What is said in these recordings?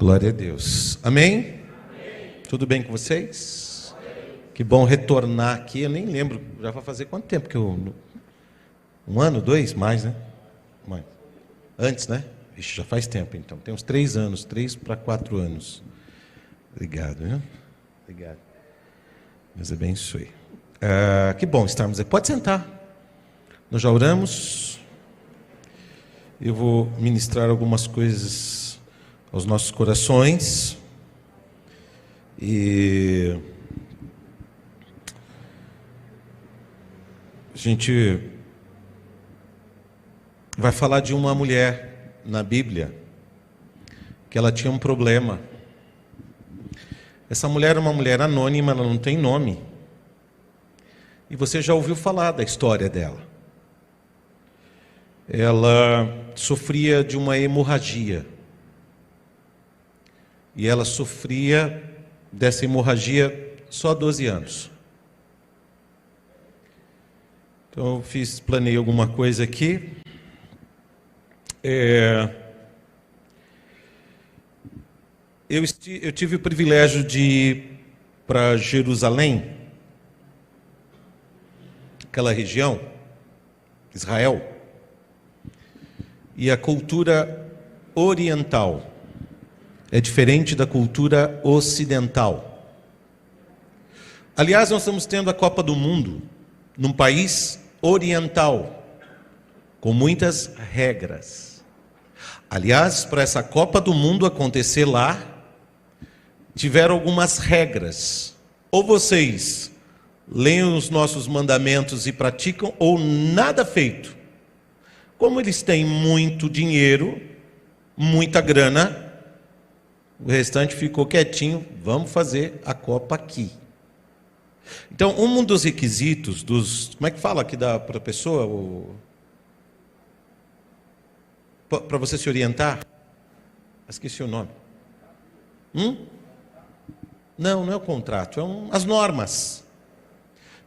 Glória a Deus. Amém? Amém. Tudo bem com vocês? Amém. Que bom retornar aqui. Eu nem lembro, já vai fazer quanto tempo que eu... 1 ano, 2? Mais, né? Mais. Antes, né? Ixi, já faz tempo, então. Tem uns 3 anos, 3 para 4 anos. Obrigado, viu? Obrigado. Deus abençoe. Que bom estarmos aí. Pode sentar. Nós já oramos. Eu vou ministrar algumas coisas aos nossos corações. E a gente vai falar de uma mulher na Bíblia que ela tinha um problema. Essa mulher é uma mulher anônima, ela não tem nome. E você já ouviu falar da história dela. Ela sofria de uma hemorragia. E ela sofria dessa hemorragia só há 12 anos. Então eu planei alguma coisa aqui. Eu tive o privilégio de ir para Jerusalém, aquela região, Israel, e a cultura oriental é diferente da cultura ocidental. Aliás, nós estamos tendo a Copa do Mundo num país oriental, com muitas regras. Aliás, para essa Copa do Mundo acontecer lá, tiveram algumas regras. Ou vocês leem os nossos mandamentos e praticam, ou nada feito. Como eles têm muito dinheiro, muita grana, o restante ficou quietinho, vamos fazer a Copa aqui. Então, um dos requisitos como é que fala que dá para a pessoa? Para você se orientar? Esqueci o nome. Não é o contrato, as normas.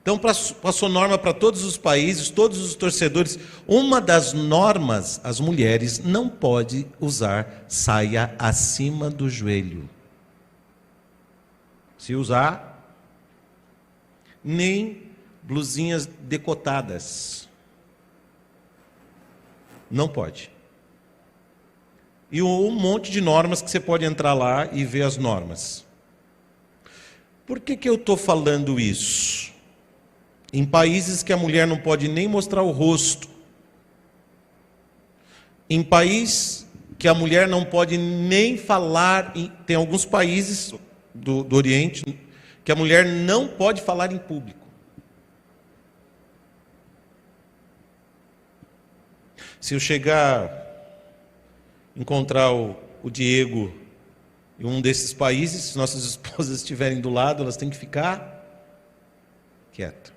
Então, passou norma para todos os países, todos os torcedores. Uma das normas, as mulheres não podem usar saia acima do joelho. Se usar, nem blusinhas decotadas. Não pode. E um monte de normas que você pode entrar lá e ver as normas. Por que eu estou falando isso? Em países que a mulher não pode nem mostrar o rosto. Em país que a mulher não pode nem falar. Tem alguns países do Oriente que a mulher não pode falar em público. Se eu encontrar o Diego em um desses países, se nossas esposas estiverem do lado, elas têm que ficar quietas.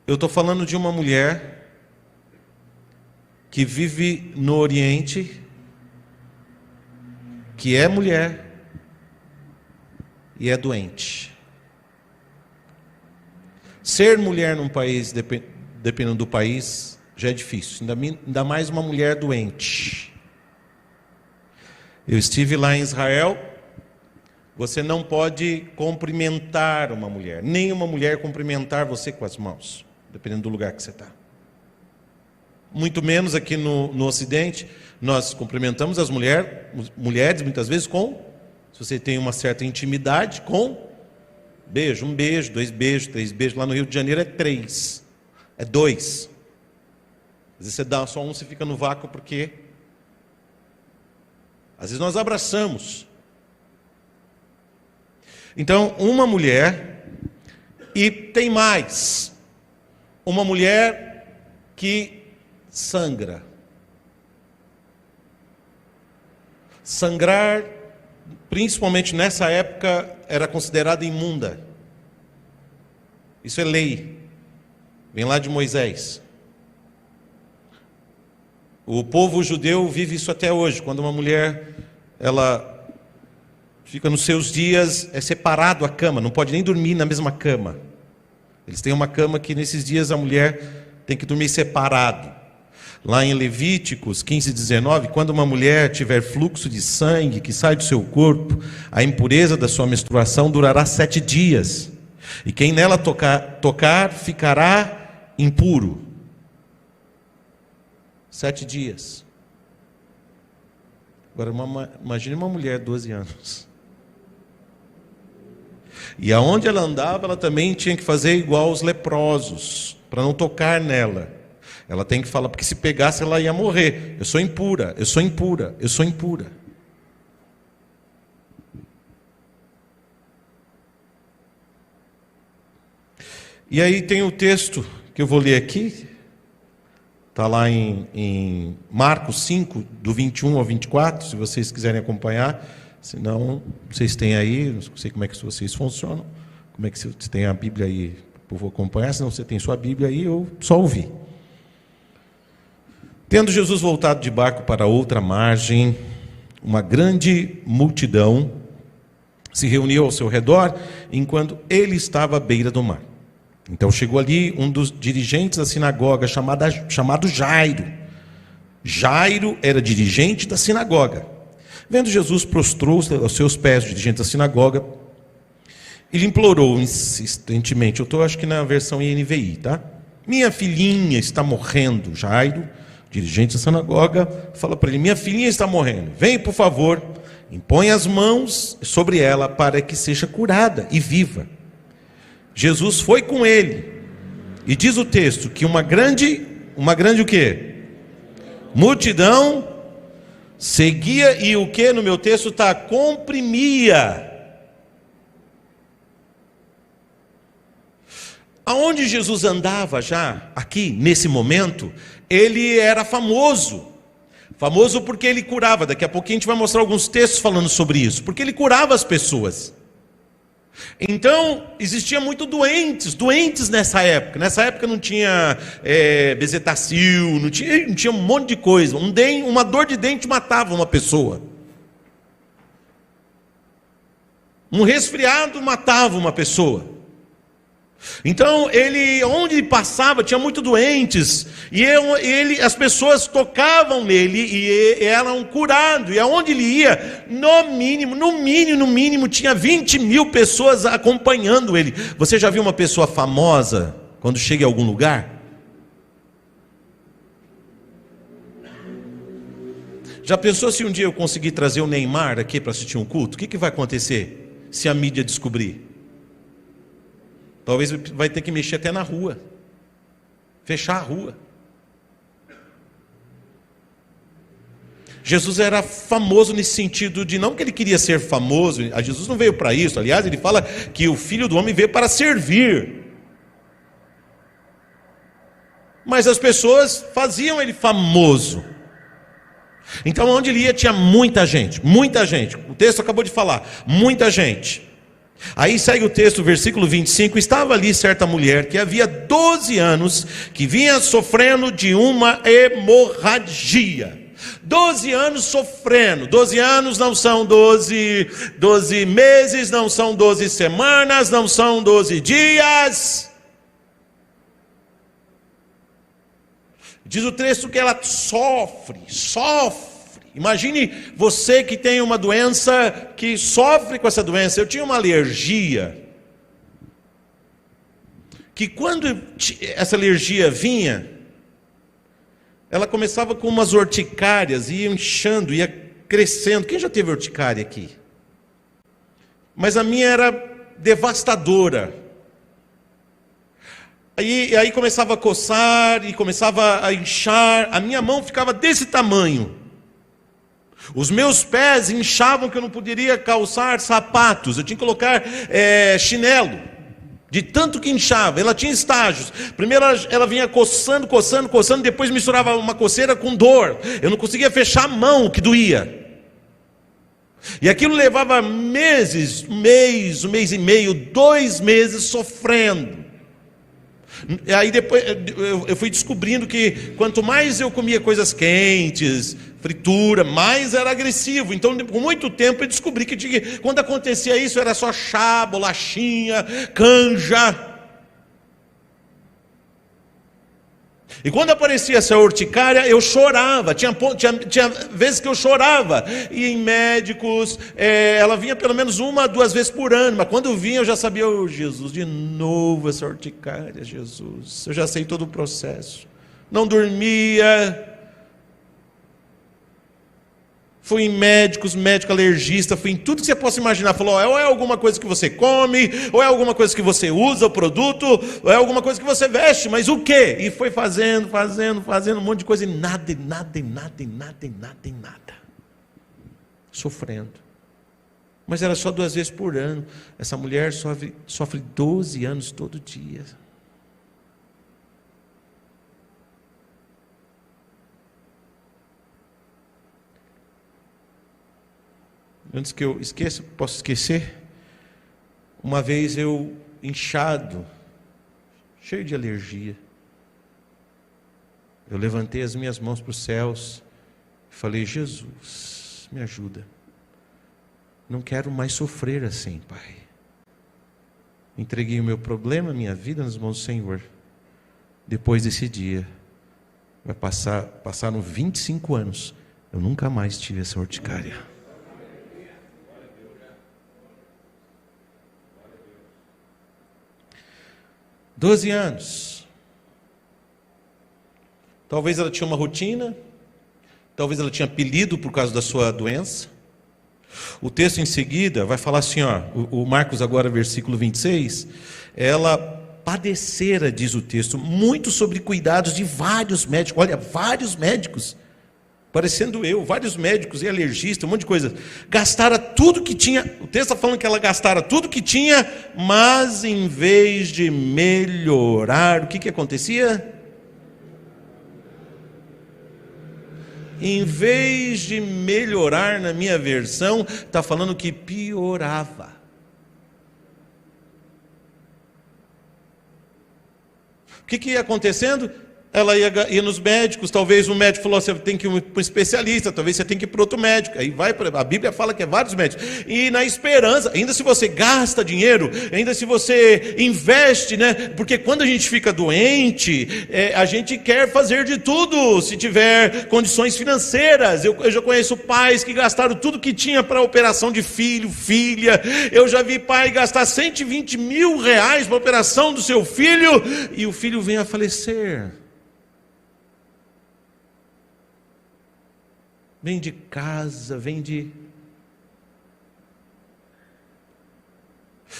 Eu estou falando de uma mulher que vive no Oriente, que é mulher e é doente. Ser mulher num país, dependendo do país, já é difícil. Ainda mais uma mulher doente. Eu estive lá em Israel. Você não pode cumprimentar uma mulher. Nem uma mulher cumprimentar você com as mãos. Dependendo do lugar que você está. Muito menos aqui no Ocidente, nós cumprimentamos as mulheres muitas vezes se você tem uma certa intimidade, com beijo, 1 beijo, 2 beijos, 3 beijos. Lá no Rio de Janeiro é 3, é 2. Às vezes você dá só um, você fica no vácuo porque... Às vezes nós abraçamos. Então, uma mulher, e tem mais... Uma mulher que sangra. Sangrar, principalmente nessa época, era considerada imunda. Isso é lei. Vem lá de Moisés. O povo judeu vive isso até hoje. Quando uma mulher, ela fica nos seus dias, é separado a cama, não pode nem dormir na mesma cama. Eles têm uma cama que nesses dias a mulher tem que dormir separado. lá em Levíticos 15:19, quando uma mulher tiver fluxo de sangue que sai do seu corpo, a impureza da sua menstruação durará 7 dias. E quem nela tocar ficará impuro. 7 dias. Agora, imagine uma mulher de 12 anos. E aonde ela andava, ela também tinha que fazer igual os leprosos, para não tocar nela. Ela tem que falar, porque se pegasse ela ia morrer. Eu sou impura, eu sou impura, eu sou impura. E aí tem o texto que eu vou ler aqui. Está lá em Marcos 5, do 21 ao 24, se vocês quiserem acompanhar. Senão, vocês têm aí, não sei como é que vocês funcionam, como é que você tem a Bíblia aí, eu vou acompanhar, senão você tem sua Bíblia aí, eu só ouvi. Tendo Jesus voltado de barco para outra margem, uma grande multidão se reuniu ao seu redor, enquanto ele estava à beira do mar. Então chegou ali um dos dirigentes da sinagoga, chamado Jairo. Jairo era dirigente da sinagoga. Vendo Jesus, prostrou-se aos seus pés, o dirigente da sinagoga, e lhe implorou insistentemente, eu estou acho que na versão NVI, tá? Minha filhinha está morrendo. Jairo, dirigente da sinagoga, fala para ele, minha filhinha está morrendo, vem por favor, impõe as mãos sobre ela para que seja curada e viva. Jesus foi com ele, e diz o texto que uma grande o quê? Multidão seguia, e o que no meu texto está? Comprimia. Aonde Jesus andava já, aqui, nesse momento, ele era famoso. Famoso porque ele curava. Daqui a pouquinho a gente vai mostrar alguns textos falando sobre isso. Porque ele curava as pessoas. Então, existia muito doentes nessa época. Nessa época não tinha bezetacil, não tinha um monte de coisa. Uma dor de dente matava uma pessoa. Um resfriado matava uma pessoa. Então, onde ele passava, tinha muitos doentes, e as pessoas tocavam nele, e eram curados, e aonde ele ia, no mínimo, tinha 20 mil pessoas acompanhando ele. Você já viu uma pessoa famosa, quando chega em algum lugar? Já pensou se um dia eu conseguir trazer o Neymar aqui para assistir um culto? O que vai acontecer se a mídia descobrir? Talvez vai ter que mexer até na rua. Fechar a rua. Jesus era famoso nesse sentido de não que ele queria ser famoso. Jesus não veio para isso. Aliás, ele fala que o Filho do Homem veio para servir. Mas as pessoas faziam ele famoso. Então onde ele ia tinha muita gente. Muita gente. O texto acabou de falar. Muita gente. Aí segue o texto, versículo 25, estava ali certa mulher que havia 12 anos, que vinha sofrendo de uma hemorragia. 12 anos sofrendo. 12 anos não são 12 meses, não são 12 semanas, não são 12 dias. Diz o texto que ela sofre. Imagine você que tem uma doença, que sofre com essa doença. Eu tinha uma alergia, que quando essa alergia vinha, ela começava com umas urticárias, ia inchando, ia crescendo. Quem já teve urticária aqui? Mas a minha era devastadora. Aí começava a coçar, e começava a inchar, a minha mão ficava desse tamanho. Os meus pés inchavam que eu não poderia calçar sapatos, eu tinha que colocar chinelo, de tanto que inchava. Ela tinha estágios. Primeiro ela vinha coçando, depois misturava uma coceira com dor. Eu não conseguia fechar a mão, que doía. E aquilo levava meses, um mês e meio, 2 meses sofrendo. E aí depois eu fui descobrindo que quanto mais eu comia coisas quentes, fritura, mais era agressivo. Então, por muito tempo eu descobri que quando acontecia isso era só chá, bolachinha, canja. E quando aparecia essa urticária, eu chorava. Tinha vezes que eu chorava. E em médicos, ela vinha pelo menos 1 a 2 vezes por ano. Mas quando vinha, eu já sabia, oh, Jesus, de novo essa urticária, Jesus. Eu já sei todo o processo. Não dormia. Fui em médicos, médico alergista, fui em tudo que você possa imaginar. Falou, ou é alguma coisa que você come, ou é alguma coisa que você usa, o produto, ou é alguma coisa que você veste, mas o quê? E foi fazendo um monte de coisa, e nada. Sofrendo. Mas era só 2 vezes por ano. Essa mulher sofre 12 anos todo dia. Antes que eu esqueça, posso esquecer? Uma vez eu, inchado, cheio de alergia, eu levantei as minhas mãos para os céus e falei, Jesus, me ajuda. Não quero mais sofrer assim, Pai. Entreguei o meu problema, a minha vida nas mãos do Senhor. Depois desse dia, passaram 25 anos, eu nunca mais tive essa urticária. 12 anos. Talvez ela tinha uma rotina, talvez ela tinha apelido por causa da sua doença. O texto em seguida vai falar assim, ó, o Marcos agora, versículo 26, ela padecera, diz o texto, muito sobre cuidados de vários médicos, olha, vários médicos, parecendo eu, vários médicos e alergistas, um monte de coisa, gastara tudo que tinha, o texto está falando que ela gastara tudo que tinha, mas em vez de melhorar, o que acontecia? Em vez de melhorar, na minha versão, está falando que piorava. O que ia acontecendo? Ela ia nos médicos, talvez um médico falou, você tem que ir para um especialista, talvez você tem que ir para outro médico, aí a Bíblia fala que é vários médicos, e na esperança, ainda se você gasta dinheiro, ainda se você investe, né? Porque quando a gente fica doente, a gente quer fazer de tudo, se tiver condições financeiras. Eu já conheço pais que gastaram tudo que tinha para operação de filho, filha, eu já vi pai gastar 120 mil reais para a operação do seu filho, e o filho vem a falecer. Vem de casa,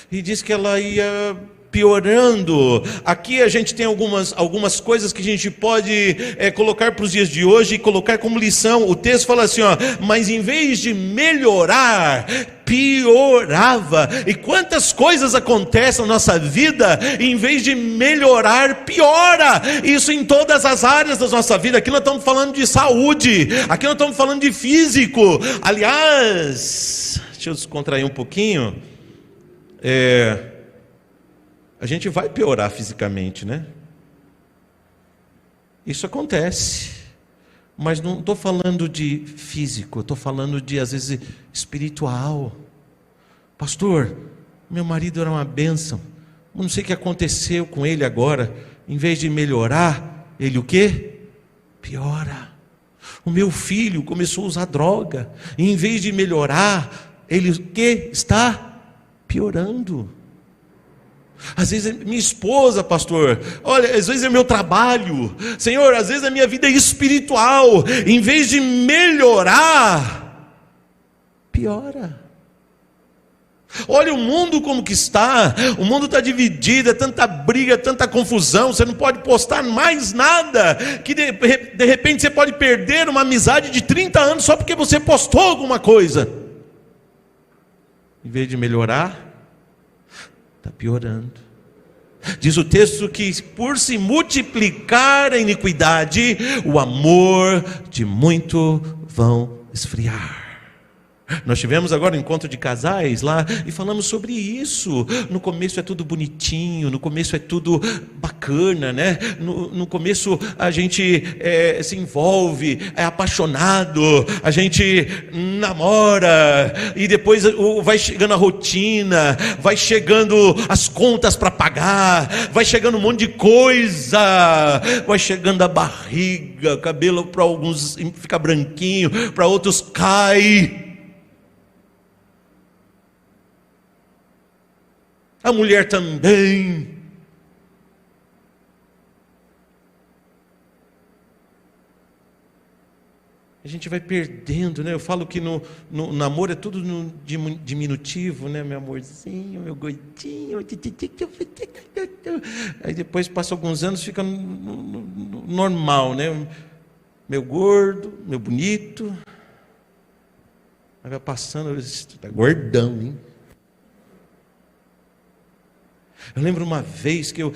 E diz que ela ia piorando. Aqui a gente tem algumas coisas que a gente pode colocar para os dias de hoje e colocar como lição. O texto fala assim, ó, mas em vez de melhorar, piorava. E quantas coisas acontecem na nossa vida, e em vez de melhorar, piora. Isso em todas as áreas da nossa vida. Aqui nós estamos falando de saúde, aqui nós estamos falando de físico. Aliás, deixa eu descontrair um pouquinho. A gente vai piorar fisicamente, né? Isso acontece. Mas não estou falando de físico, estou falando de, às vezes, espiritual. Pastor, meu marido era uma bênção. Eu não sei o que aconteceu com ele agora. Em vez de melhorar, ele o quê? Piora. O meu filho começou a usar droga. E em vez de melhorar, ele o quê? Está piorando. Às vezes é minha esposa, pastor, olha, às vezes é meu trabalho, Senhor, às vezes a minha vida é espiritual, em vez de melhorar, piora. Olha o mundo como que está, o mundo está dividido, é tanta briga, tanta confusão, você não pode postar mais nada, que de repente você pode perder uma amizade de 30 anos só porque você postou alguma coisa. Em vez de melhorar, está piorando. Diz o texto que por se multiplicar a iniquidade, o amor de muito vão esfriar. Nós tivemos agora um encontro de casais lá e falamos sobre isso. No começo é tudo bonitinho, no começo é tudo bacana, né? No começo a gente se envolve, é apaixonado, a gente namora e depois vai chegando a rotina, vai chegando as contas para pagar, vai chegando um monte de coisa, vai chegando a barriga, cabelo para alguns fica branquinho, para outros cai. A mulher também. A gente vai perdendo, né? Eu falo que no namoro é tudo no diminutivo, né? Meu amorzinho, meu gordinho. Aí depois passa alguns anos, fica no normal, né? Meu gordo, meu bonito. Aí vai passando, está gordão, hein? Eu lembro uma vez que eu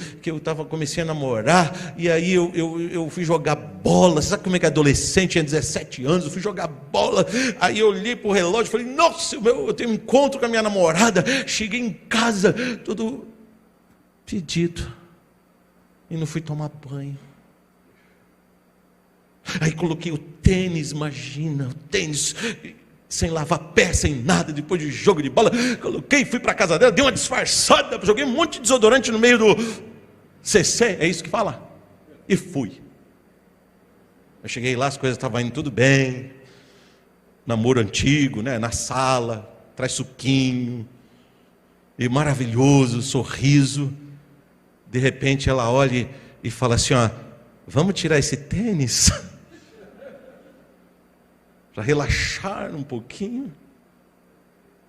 comecei a namorar, e aí eu fui jogar bola. Você sabe como é que é adolescente, tinha 17 anos, eu fui jogar bola, aí eu olhei para o relógio e falei, nossa, eu tenho um encontro com a minha namorada. Cheguei em casa, tudo pedido, e não fui tomar banho. Aí coloquei o tênis, imagina, o tênis... sem lavar pé, sem nada, depois de jogo de bola, coloquei, fui para a casa dela, dei uma disfarçada, joguei um monte de desodorante no meio do CC, é isso que fala? E fui. Eu cheguei lá, as coisas estavam indo tudo bem, namoro antigo, né, na sala, traz suquinho, e maravilhoso, sorriso. De repente ela olha e fala assim, ó, vamos tirar esse tênis? Para relaxar um pouquinho.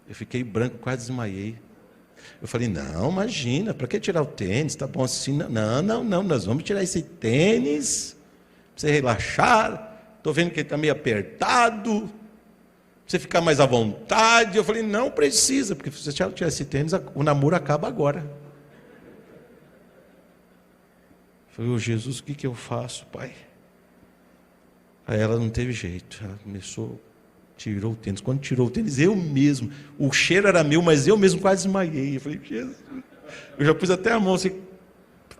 Eu fiquei branco, quase desmaiei. Eu falei, não, imagina, para que tirar o tênis? Tá bom assim? Não, nós vamos tirar esse tênis, para você relaxar. Estou vendo que ele está meio apertado, para você ficar mais à vontade. Eu falei, não precisa, porque se você tirar esse tênis, o namoro acaba agora. Eu falei, ô Jesus, o que eu faço, Pai? Aí ela não teve jeito, ela começou, tirou o tênis. Quando tirou o tênis, eu mesmo, o cheiro era meu, mas eu mesmo quase desmaiei. Eu falei, Jesus, eu já pus até a mão assim,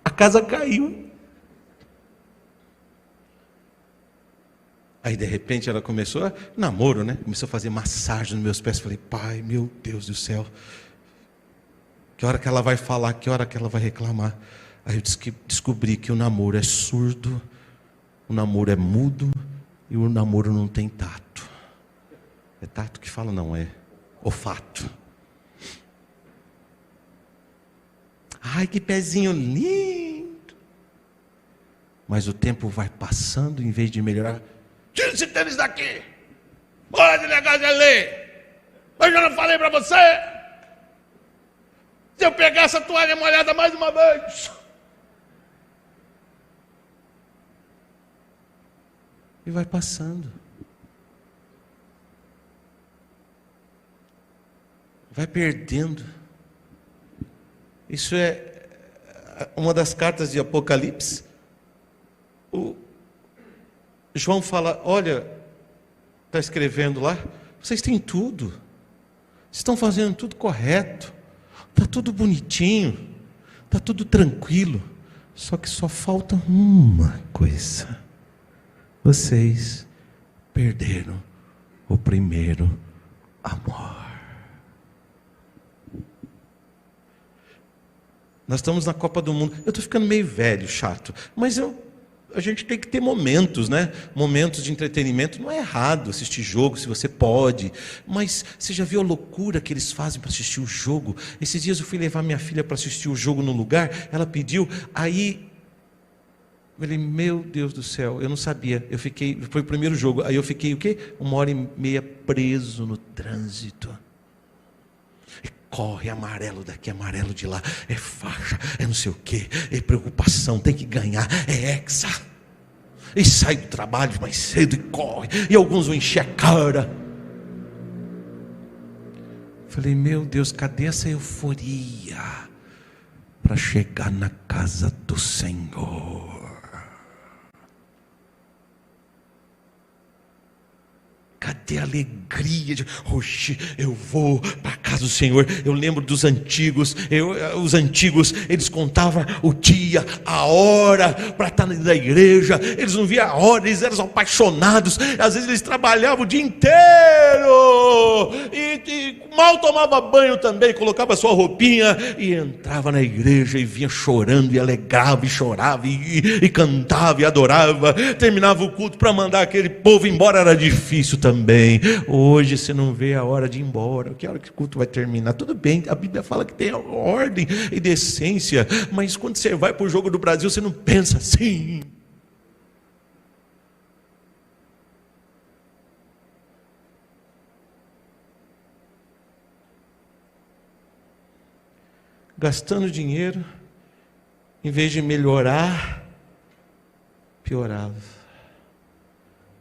a casa caiu. Aí de repente ela começou, namoro, né? Começou a fazer massagem nos meus pés. Eu falei, Pai, meu Deus do céu, que hora que ela vai falar, que hora que ela vai reclamar? Aí eu descobri que o namoro é surdo, o namoro é mudo, e o namoro não tem tato. É tato que fala, não, é olfato. Ai, que pezinho lindo. Mas o tempo vai passando, em vez de melhorar. Tira esse tênis daqui. Bora de negócio ali. Eu já não falei para você. Se eu pegar essa toalha molhada mais uma vez. E vai passando. Vai perdendo. Isso é uma das cartas de Apocalipse. O João fala, olha, está escrevendo lá, vocês têm tudo. Vocês estão fazendo tudo correto. Está tudo bonitinho. Está tudo tranquilo. Só que só falta uma coisa. Vocês perderam o primeiro amor. Nós estamos na Copa do Mundo. Eu estou ficando meio velho, chato. Mas a gente tem que ter momentos, né? Momentos de entretenimento. Não é errado assistir jogo, se você pode. Mas você já viu a loucura que eles fazem para assistir o jogo? Esses dias eu fui levar minha filha para assistir o jogo no lugar. Ela pediu, aí... Eu falei, meu Deus do céu, eu não sabia. Foi o primeiro jogo. Aí eu fiquei o quê? 1h30 preso no trânsito. E corre, amarelo daqui, amarelo de lá. É faixa, é não sei o quê. É preocupação, tem que ganhar. É hexa. E sai do trabalho mais cedo e corre. E alguns vão encher a cara. Falei, meu Deus, cadê essa euforia para chegar na casa do Senhor? Cadê a alegria alegria de, hoje eu vou para a casa do Senhor. Eu lembro dos antigos, os antigos, eles contavam o dia, a hora para estar na igreja. Eles não viam a hora, eles eram apaixonados. Às vezes eles trabalhavam o dia inteiro e mal tomava banho também, colocava sua roupinha e entrava na igreja e vinha chorando e alegrava e chorava e cantava e adorava. Terminava o culto para mandar aquele povo embora, era difícil também. Hoje você não vê a hora de ir embora. Que hora que o culto vai terminar? Tudo bem, a Bíblia fala que tem ordem e decência, mas quando você vai para o Jogo do Brasil, você não pensa assim. Gastando dinheiro, em vez de melhorar, piorava.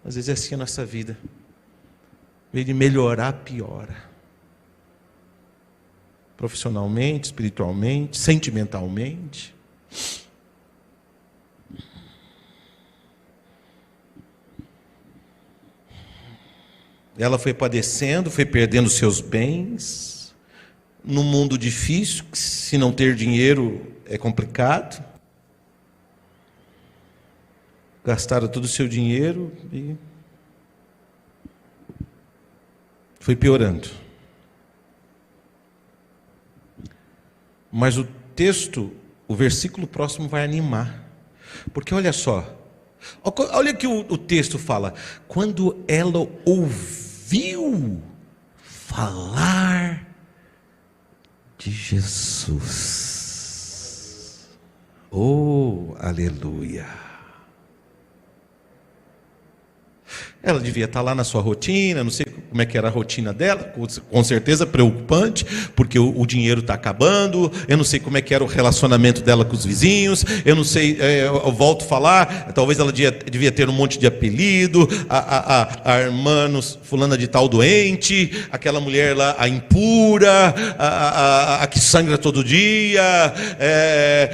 Às vezes é assim a nossa vida. Em vez de melhorar, piora. Profissionalmente, espiritualmente, sentimentalmente. Ela foi padecendo, foi perdendo seus bens. Num mundo difícil, se não ter dinheiro é complicado. Gastaram todo o seu dinheiro e foi piorando. Mas o texto, o versículo próximo vai animar. Porque olha só, olha que o texto fala. Quando ela ouviu falar de Jesus. Oh, aleluia. Ela devia estar lá na sua rotina, não sei como é que era a rotina dela, com certeza preocupante, porque o dinheiro está acabando. Eu não sei como é que era o relacionamento dela com os vizinhos. Eu não sei, eu volto a falar, talvez ela devia ter um monte de apelido. A irmã fulana de tal doente, aquela mulher lá, a impura, a que sangra todo dia.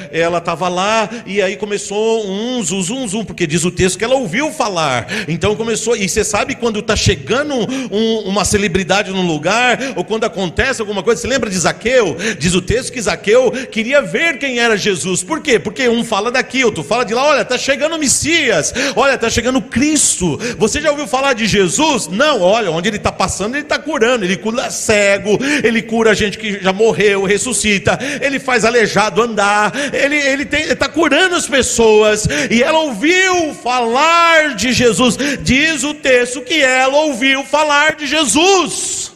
Ela estava lá e aí começou um zum, porque diz o texto que ela ouviu falar. Então começou. E você sabe quando está chegando uma celebridade num lugar, ou quando acontece alguma coisa, você lembra de Zaqueu? Diz o texto que Zaqueu queria ver quem era Jesus. Por quê? Porque um fala daqui, outro fala de lá. Olha, está chegando o Messias, olha, está chegando Cristo. Você já ouviu falar de Jesus? Não, olha, onde ele está passando, ele está curando. Ele cura cego, ele cura gente que já morreu, ressuscita, ele faz aleijado andar, ele está curando as pessoas. E ela ouviu falar de Jesus. Diz o texto que ela ouviu falar de Jesus.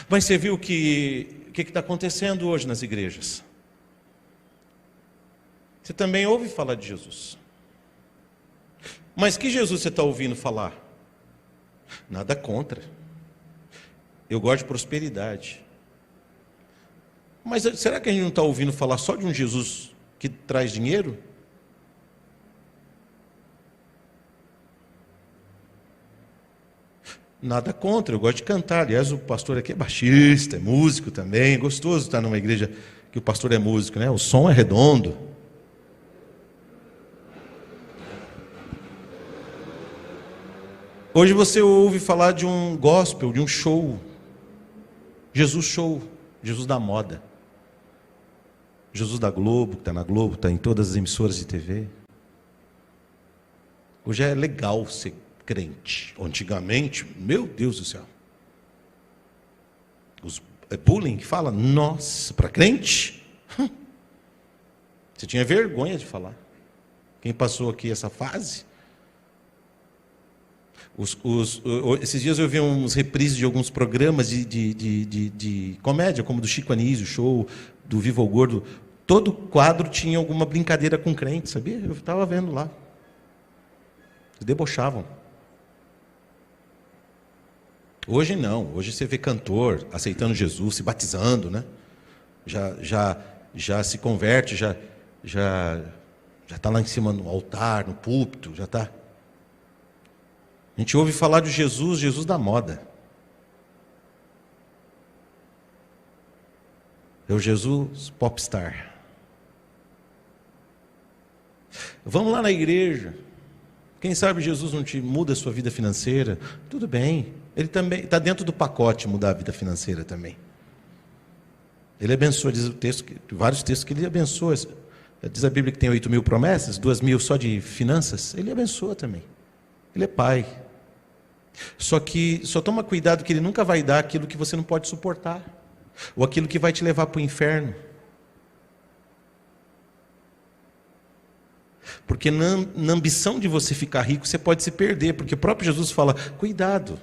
Mas você viu o que está acontecendo hoje nas igrejas? Você também ouve falar de Jesus. Mas que Jesus você está ouvindo falar? Nada contra. Eu gosto de prosperidade. Mas será que a gente não está ouvindo falar só de um Jesus que traz dinheiro? Nada contra, eu gosto de cantar. Aliás, o pastor aqui é baixista, é músico também. É gostoso estar numa igreja que o pastor é músico, né? O som é redondo. Hoje você ouve falar de um gospel, de um show. Jesus show, Jesus da moda. Jesus da Globo, que está na Globo, está em todas as emissoras de TV. Hoje é legal ser crente. Antigamente, meu Deus do céu. É bullying que fala, nossa, para crente? Você tinha vergonha de falar. Quem passou aqui essa fase? Esses dias eu vi uns reprises de alguns programas de comédia, como do Chico Anísio, show do Viva o Gordo. Todo quadro tinha alguma brincadeira com crente, sabia? Eu estava vendo lá. Eles debochavam. Hoje não, hoje você vê cantor aceitando Jesus, se batizando, né? Já se converte, já está lá em cima no altar, no púlpito, já está. A gente ouve falar de Jesus, Jesus da moda. É o Jesus popstar. Vamos lá na igreja. Quem sabe Jesus não te muda a sua vida financeira? Tudo bem. Ele também está dentro do pacote mudar a vida financeira também. Ele abençoa, diz o texto, vários textos que ele abençoa. Diz a Bíblia que tem 8.000 promessas, 2.000 só de finanças. Ele abençoa também. Ele é pai. Só toma cuidado que ele nunca vai dar aquilo que você não pode suportar, ou aquilo que vai te levar para o inferno. Porque na ambição de você ficar rico, você pode se perder, porque o próprio Jesus fala, cuidado,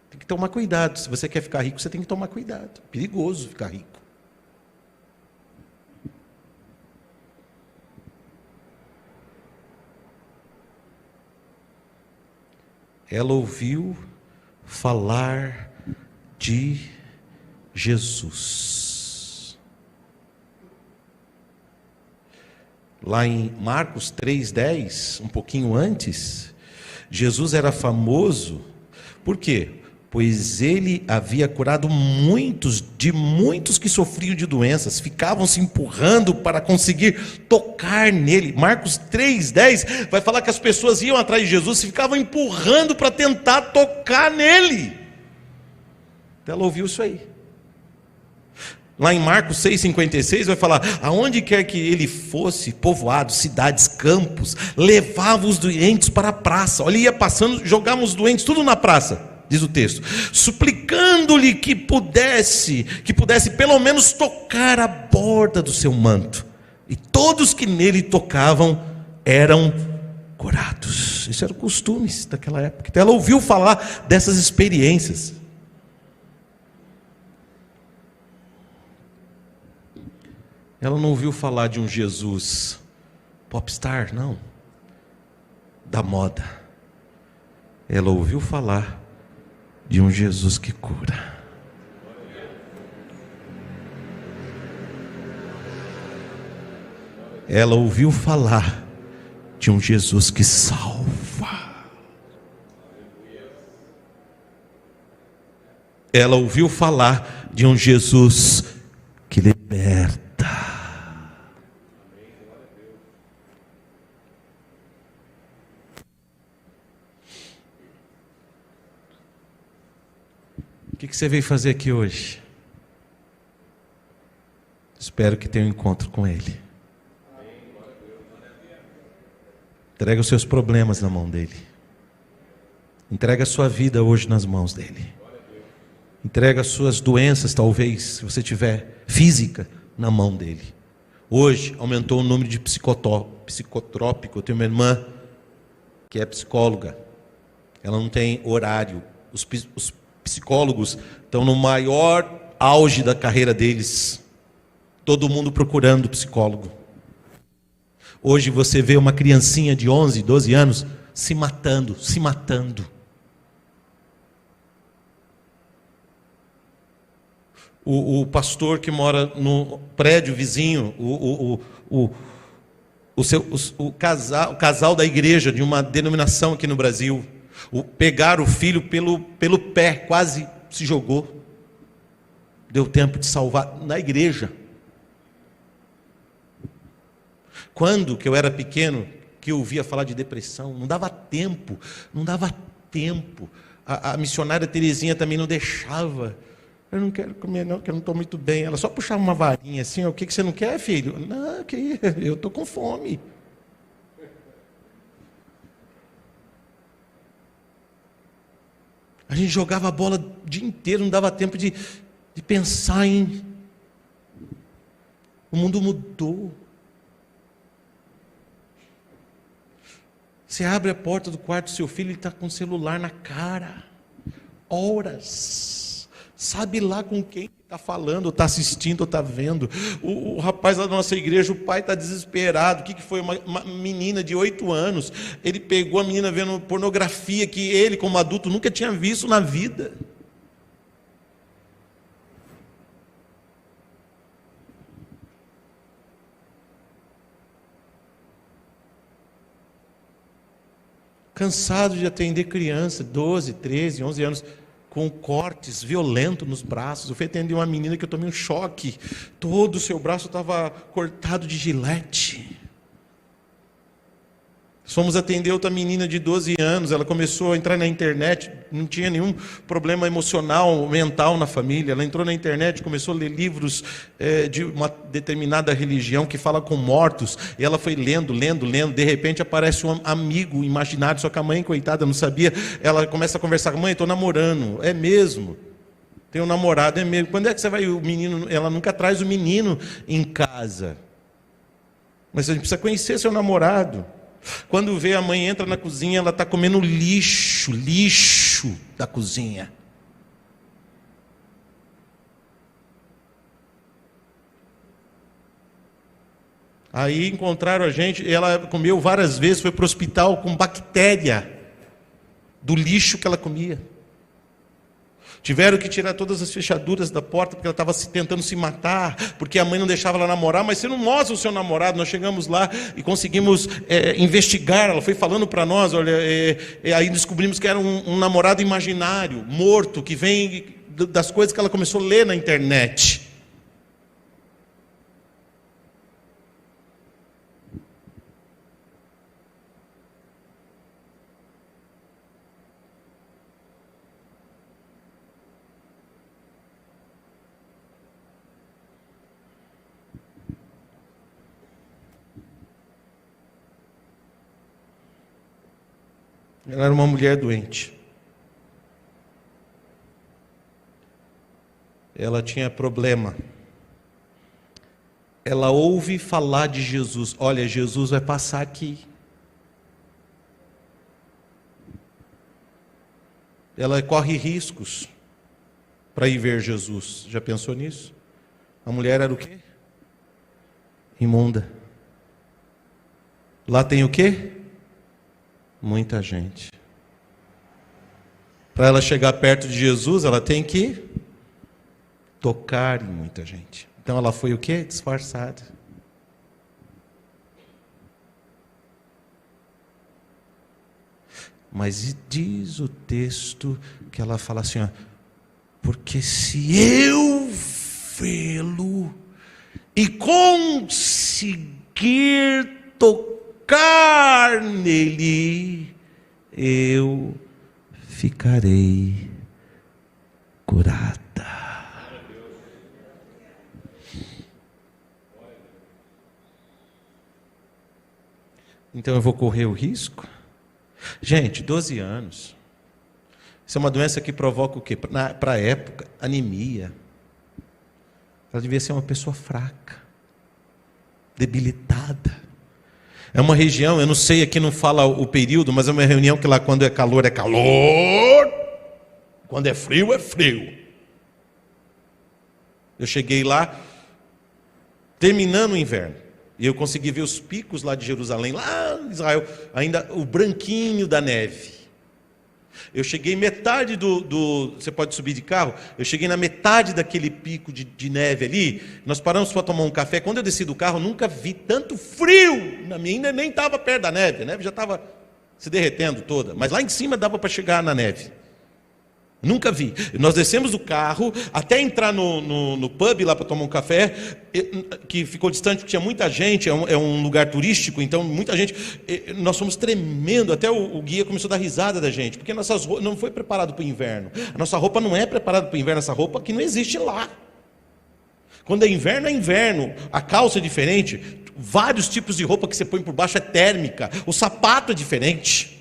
tem que tomar cuidado, se você quer ficar rico, você tem que tomar cuidado, é perigoso ficar rico. Ela ouviu falar de Jesus. Lá em Marcos 3,10, um pouquinho antes, Jesus era famoso, por quê? Pois ele havia curado muitos que sofriam de doenças, ficavam se empurrando para conseguir tocar nele. Marcos 3,10 vai falar que as pessoas iam atrás de Jesus e ficavam empurrando para tentar tocar nele. Ela ouviu isso aí. Lá em Marcos 6,56 vai falar, aonde quer que ele fosse, povoados, cidades, campos, levava os doentes para a praça. Olha, ia passando, jogava os doentes tudo na praça. Diz o texto, suplicando-lhe que pudesse pelo menos tocar a borda do seu manto. E todos que nele tocavam eram curados. Isso era o costume daquela época. Então ela ouviu falar dessas experiências. Ela não ouviu falar de um Jesus popstar, não, da moda. Ela ouviu falar de um Jesus que cura. Ela ouviu falar de um Jesus que salva. Ela ouviu falar de um Jesus que liberta. O que você veio fazer aqui hoje? Espero que tenha um encontro com Ele. Entrega os seus problemas na mão dEle. Entrega a sua vida hoje nas mãos dEle. Entrega as suas doenças, talvez, se você tiver física, na mão dEle. Hoje aumentou o número de psicotrópico. Eu tenho uma irmã que é psicóloga. Ela não tem horário. Os psicólogos estão no maior auge da carreira deles. Todo mundo procurando psicólogo. Hoje você vê uma criancinha de 11, 12 anos se matando. O pastor que mora no prédio vizinho, o casal da igreja de uma denominação aqui no Brasil, pegaram o filho pelo pé, quase se jogou. Deu tempo de salvar na igreja. Quando que eu era pequeno, que eu ouvia falar de depressão, não dava tempo. A missionária Terezinha também não deixava. Eu não quero comer não, que eu não estou muito bem. Ela só puxava uma varinha assim, o que você não quer, filho? Não, eu estou com fome. A gente jogava a bola o dia inteiro, não dava tempo de pensar em... O mundo mudou. Você abre a porta do quarto do seu filho, ele está com o celular na cara. Horas. Sabe lá com quem está falando, está assistindo, está vendo. O rapaz da nossa igreja, o pai está desesperado. O que foi? Uma menina de 8 anos. Ele pegou a menina vendo pornografia que ele, como adulto, nunca tinha visto na vida. Cansado de atender criança, 12, 13, 11 anos, com cortes violentos nos braços. Eu fui atender uma menina que eu tomei um choque. Todo o seu braço estava cortado de gilete. fomos atender outra menina de 12 anos, ela começou a entrar na internet, não tinha nenhum problema emocional, mental na família. Ela entrou na internet, começou a ler livros de uma determinada religião que fala com mortos, e ela foi lendo, de repente aparece um amigo imaginário, só que a mãe, coitada, não sabia, ela começa a conversar com a mãe, estou namorando, é mesmo? Tem um namorado, é mesmo? Quando é que você vai, o menino, ela nunca traz o menino em casa. Mas a gente precisa conhecer seu namorado. Quando vê, a mãe entra na cozinha, ela está comendo lixo da cozinha. Aí encontraram a gente, ela comeu várias vezes, foi para o hospital com bactéria do lixo que ela comia. Tiveram que tirar todas as fechaduras da porta, porque ela estava tentando se matar, porque a mãe não deixava ela namorar. Mas você não mostra o seu namorado. Nós chegamos lá e conseguimos investigar. Ela foi falando para nós, olha, aí descobrimos que era um namorado imaginário, morto, que vem das coisas que ela começou a ler na internet. Ela era uma mulher doente. Ela tinha problema. Ela ouve falar de Jesus. Olha, Jesus vai passar aqui. Ela corre riscos para ir ver Jesus. Já pensou nisso? A mulher era o quê? Imunda. Lá tem o quê? Muita gente. Para ela chegar perto de Jesus, ela tem que tocar em muita gente. Então ela foi o quê? Disfarçada. Mas diz o texto que ela fala assim, ó, porque se eu vê-lo e conseguir tocar nele, eu ficarei curada. Então eu vou correr o risco? Gente, 12 anos. Isso é uma doença que provoca o quê? Para a época, anemia. Ela devia ser uma pessoa fraca, debilitada. É uma região, eu não sei, aqui não fala o período, mas é uma reunião que lá quando é calor, quando é frio, é frio. Eu cheguei lá, terminando o inverno, e eu consegui ver os picos lá de Jerusalém, lá em Israel, ainda o branquinho da neve. Eu cheguei metade você pode subir de carro, eu cheguei na metade daquele pico de neve ali, nós paramos para tomar um café, quando eu desci do carro, nunca vi tanto frio, na minha ainda nem estava perto da neve, a neve já estava se derretendo toda, mas lá em cima dava para chegar na neve. Nunca vi. Nós descemos do carro até entrar no pub lá para tomar um café, que ficou distante porque tinha muita gente, é um lugar turístico, então muita gente. Nós fomos tremendo, até o guia começou a dar risada da gente, porque nossas roupas não foi preparado para o inverno. A nossa roupa não é preparada para o inverno, essa roupa que não existe lá. Quando é inverno, a calça é diferente, vários tipos de roupa que você põe por baixo é térmica, o sapato é diferente.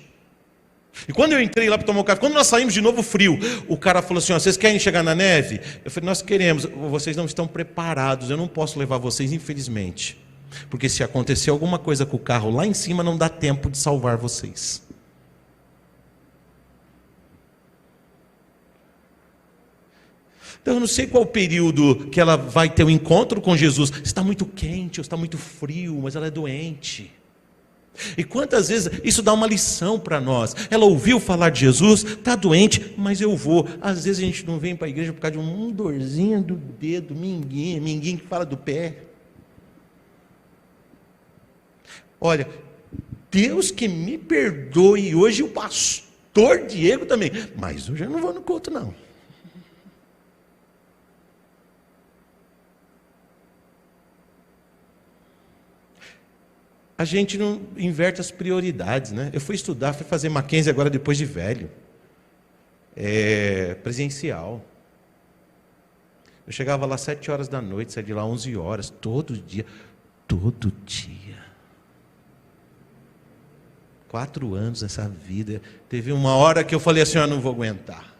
E quando eu entrei lá para tomar um café, quando nós saímos de novo frio, o cara falou assim, ó, vocês querem chegar na neve? Eu falei, nós queremos, vocês não estão preparados, eu não posso levar vocês, infelizmente. Porque se acontecer alguma coisa com o carro lá em cima, não dá tempo de salvar vocês. Então eu não sei qual o período que ela vai ter um encontro com Jesus. Está muito quente, ou está muito frio, mas ela é doente. E quantas vezes isso dá uma lição para nós. Ela ouviu falar de Jesus, está doente, mas eu vou. Às vezes a gente não vem para a igreja por causa de uma dorzinha do dedo, minguinho que fala do pé. Olha, Deus que me perdoe, hoje o pastor Diego também, mas hoje eu não vou no culto não. a gente não inverte as prioridades, né? Eu fui estudar, fui fazer Mackenzie agora depois de velho. Presencial. Eu chegava lá 7 horas da noite, saía de lá 11 horas, todo dia. Todo dia. 4 anos nessa vida. Teve uma hora que eu falei assim, eu não vou aguentar.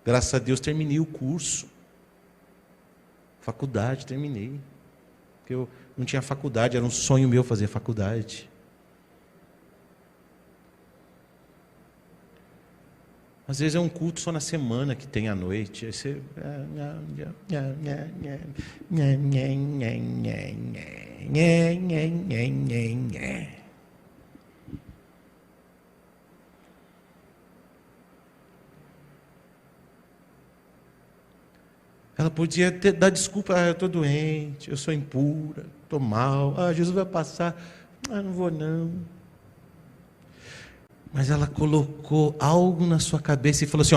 Graças a Deus terminei o curso. Faculdade, terminei. Porque eu não tinha faculdade, era um sonho meu fazer faculdade. Às vezes é um culto só na semana que tem à noite. Aí você... Ela podia dar desculpa, eu estou doente, eu sou impura, estou mal, Jesus vai passar, não vou não. Mas ela colocou algo na sua cabeça e falou assim,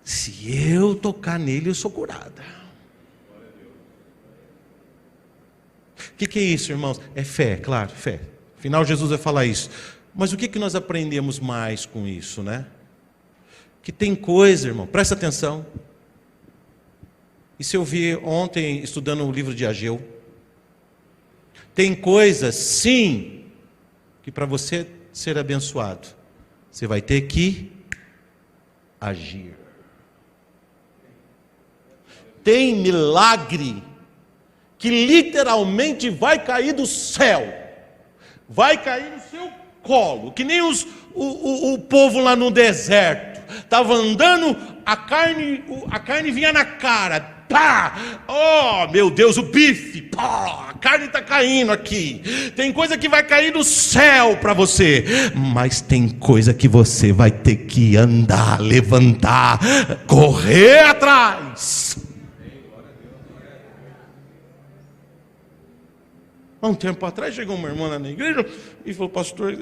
se eu tocar nele, eu sou curada. O que é isso, irmãos? É fé, claro, fé. Afinal, Jesus vai falar isso. Mas o que nós aprendemos mais com isso, né? Que tem coisa, irmão, presta atenção. Isso eu vi ontem estudando o livro de Ageu. Tem coisas, sim, que para você ser abençoado, você vai ter que agir. Tem milagre que literalmente vai cair do céu, vai cair no seu colo, que nem o povo lá no deserto, estava andando, a carne vinha na cara, pá, oh meu Deus, o bife, pá, a carne está caindo aqui. Tem coisa que vai cair do céu para você, mas tem coisa que você vai ter que andar, levantar, correr atrás. Há um tempo atrás chegou uma irmã lá na igreja e falou, pastor,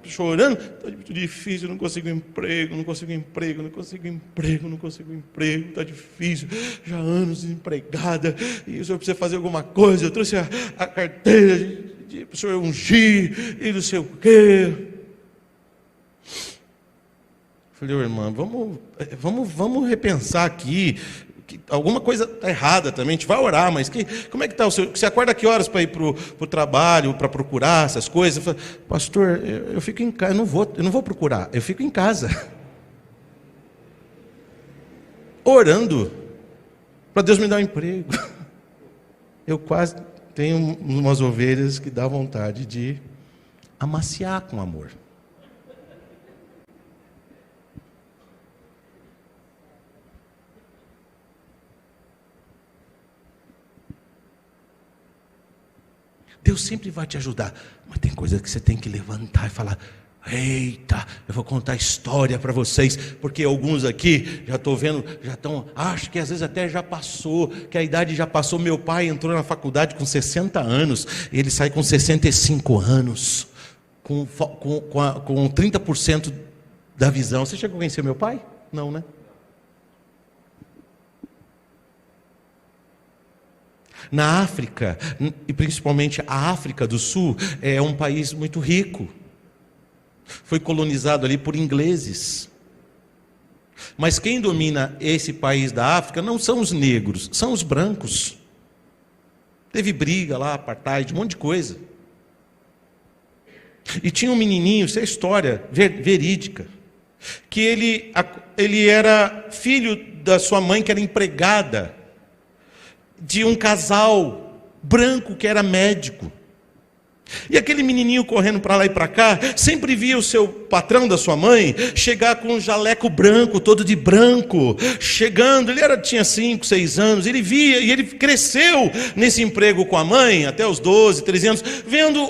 chorando, está muito difícil, eu não consigo emprego, está difícil, já há anos desempregada, e o senhor precisa fazer alguma coisa, eu trouxe a carteira para o senhor ungir, e não sei o quê. Falei, irmã, vamos repensar aqui. Alguma coisa está errada também, a gente vai orar, mas como é que está o seu... Você acorda que horas para ir para o trabalho, para procurar essas coisas? Eu falo, pastor, eu fico em casa, eu não vou procurar, eu fico em casa. Orando, para Deus me dar um emprego. Eu quase tenho umas ovelhas que dá vontade de amaciar com amor. Deus sempre vai te ajudar, mas tem coisa que você tem que levantar e falar, eita, eu vou contar história para vocês, porque alguns aqui, já estou vendo, já estão, acho que às vezes até já passou, que a idade já passou. Meu pai entrou na faculdade com 60 anos, ele sai com 65 anos, com 30% da visão. Você chegou a conhecer meu pai? Não, né? Na África, e principalmente a África do Sul, é um país muito rico. Foi colonizado ali por ingleses. Mas quem domina esse país da África não são os negros, são os brancos. Teve briga lá, apartheid, um monte de coisa. E tinha um menininho, isso é história verídica, que ele era filho da sua mãe, que era empregada de um casal branco que era médico. E aquele menininho correndo para lá e para cá, sempre via o seu patrão da sua mãe chegar com um jaleco branco, todo de branco, chegando. Ele tinha 5, 6 anos, ele via, e ele cresceu nesse emprego com a mãe, até os 12, 13 anos, vendo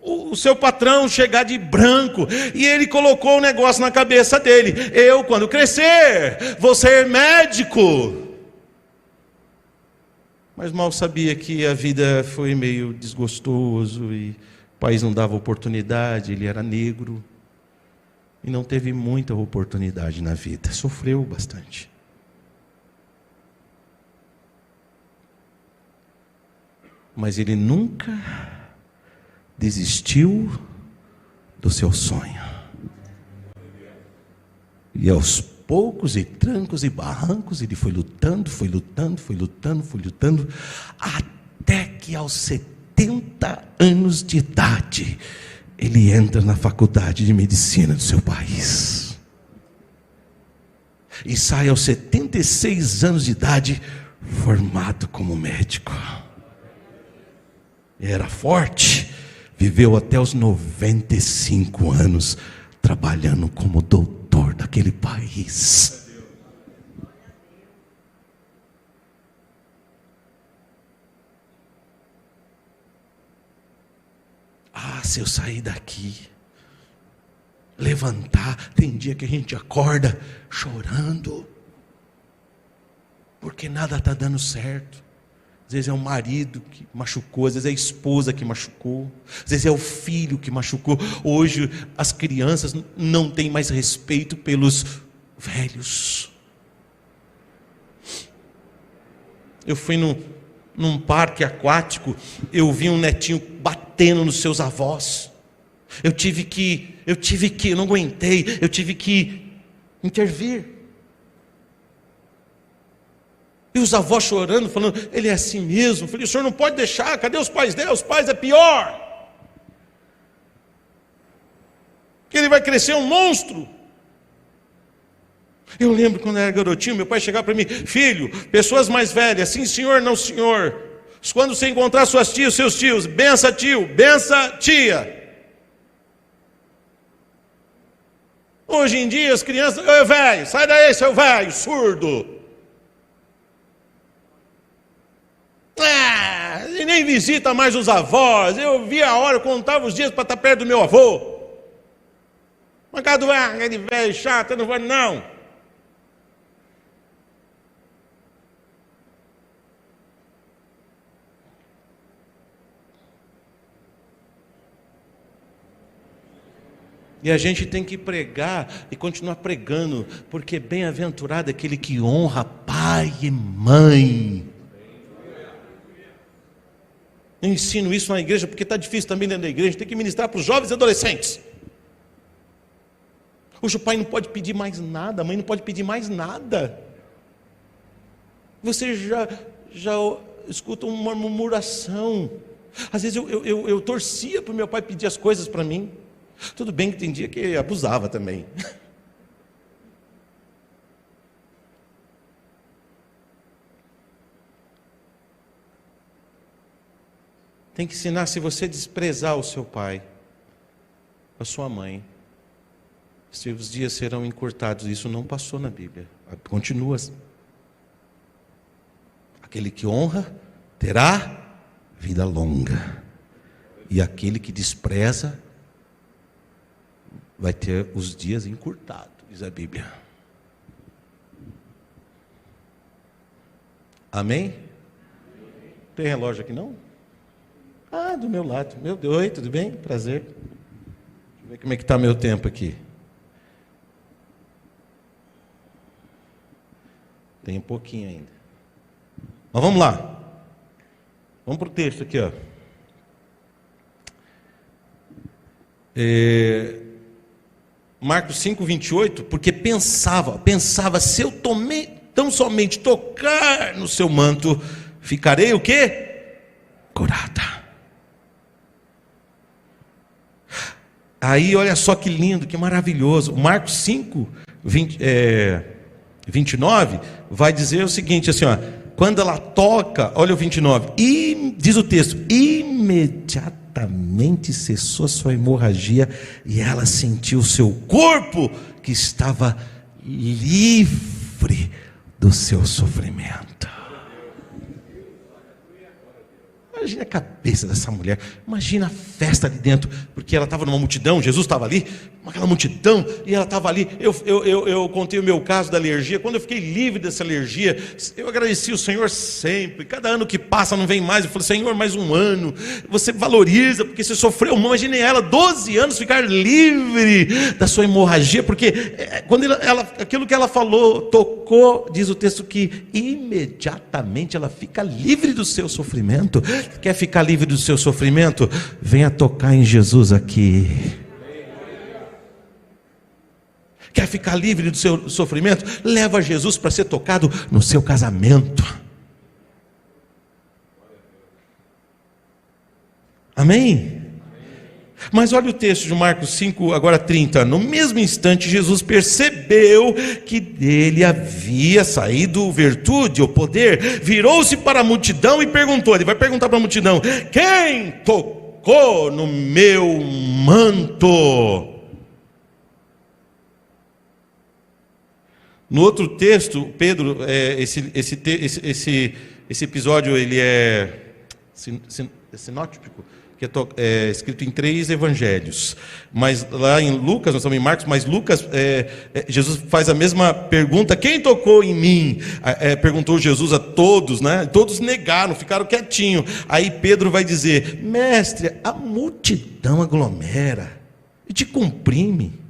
o seu patrão chegar de branco, e ele colocou um negócio na cabeça dele: eu, quando crescer, vou ser médico. Mas mal sabia que a vida foi meio desgostoso e o país não dava oportunidade, ele era negro e não teve muita oportunidade na vida, sofreu bastante. Mas ele nunca desistiu do seu sonho. E aos poucos e trancos e barrancos, ele foi lutando, até que aos 70 anos de idade, ele entra na faculdade de medicina do seu país. E sai aos 76 anos de idade, formado como médico. Era forte, viveu até os 95 anos, trabalhando como doutor daquele país. Se eu sair daqui, levantar, tem dia que a gente acorda chorando, porque nada está dando certo. Às vezes é o marido que machucou, às vezes é a esposa que machucou, às vezes é o filho que machucou. Hoje as crianças não têm mais respeito pelos velhos. Eu fui num parque aquático, eu vi um netinho batendo nos seus avós. Eu não aguentei, eu tive que intervir. E os avós chorando, falando, ele é assim mesmo. Eu falei, o senhor não pode deixar, cadê os pais dele? Os pais é pior. Que ele vai crescer um monstro. Eu lembro quando eu era garotinho, meu pai chegava para mim, filho, pessoas mais velhas, sim senhor, não senhor. Quando você encontrar suas tias, seus tios, bença tio, bença tia. Hoje em dia as crianças, ô velho, sai daí seu velho, surdo. E nem visita mais os avós. Eu via a hora, eu contava os dias para estar perto do meu avô. Mas cada de velho chato, eu não vou não. E a gente tem que pregar e continuar pregando, porque bem-aventurado é aquele que honra pai e mãe. Eu ensino isso na igreja, porque está difícil também dentro da igreja, tem que ministrar para os jovens e adolescentes. Hoje o pai não pode pedir mais nada, a mãe não pode pedir mais nada. Você já escuta uma murmuração. Às vezes eu torcia para o meu pai pedir as coisas para mim. Tudo bem que tem dia que abusava também. Tem que ensinar, se você desprezar o seu pai, a sua mãe, seus dias serão encurtados. Isso não passou na Bíblia. Continua. Aquele que honra terá vida longa. E aquele que despreza vai ter os dias encurtados, diz a Bíblia. Amém? Tem relógio aqui não? Do meu lado. Meu Deus, oi, tudo bem? Prazer. Deixa eu ver como é que está meu tempo aqui. Tem um pouquinho ainda. Mas vamos lá. Vamos para o texto aqui, ó. Marcos 5, 28, porque pensava, se eu tão somente tocar no seu manto, ficarei o quê? Curada. Aí olha só que lindo, que maravilhoso. Marcos 5, 29, vai dizer o seguinte, assim, ó, quando ela toca, olha o 29, e diz o texto, imediatamente cessou sua hemorragia e ela sentiu o seu corpo que estava livre do seu sofrimento. Imagina a cabeça dessa mulher, imagina a festa ali dentro, porque ela estava numa multidão, Jesus estava ali, aquela multidão, e ela estava ali. Eu contei o meu caso da alergia. Quando eu fiquei livre dessa alergia, eu agradeci o Senhor sempre. Cada ano que passa não vem mais, eu falei, Senhor, mais um ano. Você valoriza, porque você sofreu uma. Imagine ela, 12 anos, ficar livre da sua hemorragia, porque quando aquilo que ela falou, tocou tocou, diz o texto que imediatamente ela fica livre do seu sofrimento. Quer ficar livre do seu sofrimento? Venha tocar em Jesus aqui. Quer ficar livre do seu sofrimento? Leva Jesus para ser tocado no seu casamento. Amém? Mas olha o texto de Marcos 5, agora 30. No mesmo instante, Jesus percebeu que dele havia saído virtude ou poder. Virou-se para a multidão e perguntou. Ele vai perguntar para a multidão: quem tocou no meu manto? No outro texto, Pedro, esse episódio ele é sinótico, que é escrito em 3 evangelhos, mas lá em Lucas, nós estamos em Marcos, mas Lucas, Jesus faz a mesma pergunta: quem tocou em mim? Perguntou Jesus a todos, né? Todos negaram, ficaram quietinhos. Aí Pedro vai dizer: mestre, a multidão aglomera e te comprime,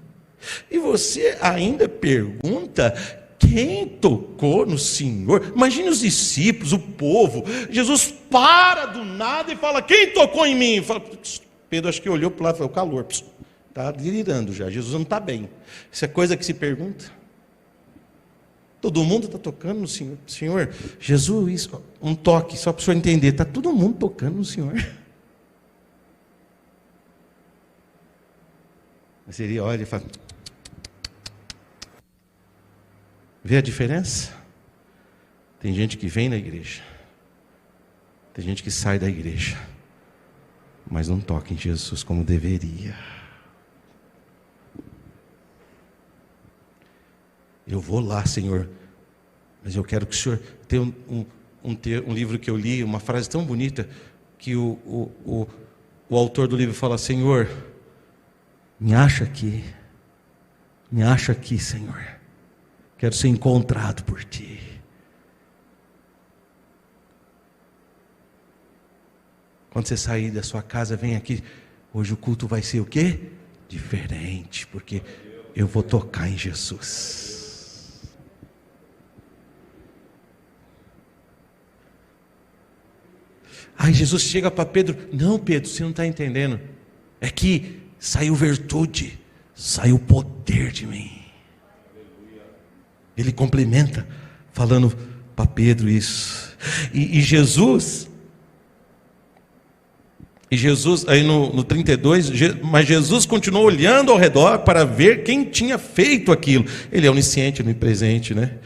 e você ainda pergunta quem tocou no Senhor? Imagine os discípulos, o povo. Jesus para do nada e fala: quem tocou em mim? Pedro acho que olhou para o lado e falou: o calor, está delirando já, Jesus não está bem. Isso é coisa que se pergunta. Todo mundo está tocando no Senhor. Senhor, Jesus, um toque, só para o senhor entender, está todo mundo tocando no Senhor. Mas ele olha e fala: vê a diferença? Tem gente que vem na igreja, tem gente que sai da igreja, mas não toca em Jesus como deveria. Eu vou lá, Senhor, mas eu quero que o Senhor tenha um livro que eu li, uma frase tão bonita, que o autor do livro fala: Senhor, me acha aqui, Senhor. Quero ser encontrado por Ti. Quando você sair da sua casa, vem aqui. Hoje o culto vai ser o quê? Diferente, porque eu vou tocar em Jesus. Aí Jesus chega para Pedro: não, Pedro, você não está entendendo. É que saiu virtude, saiu poder de mim. Ele complementa, falando para Pedro isso. E Jesus, aí no 32, mas Jesus continuou olhando ao redor para ver quem tinha feito aquilo. Ele é onisciente, onipresente, né?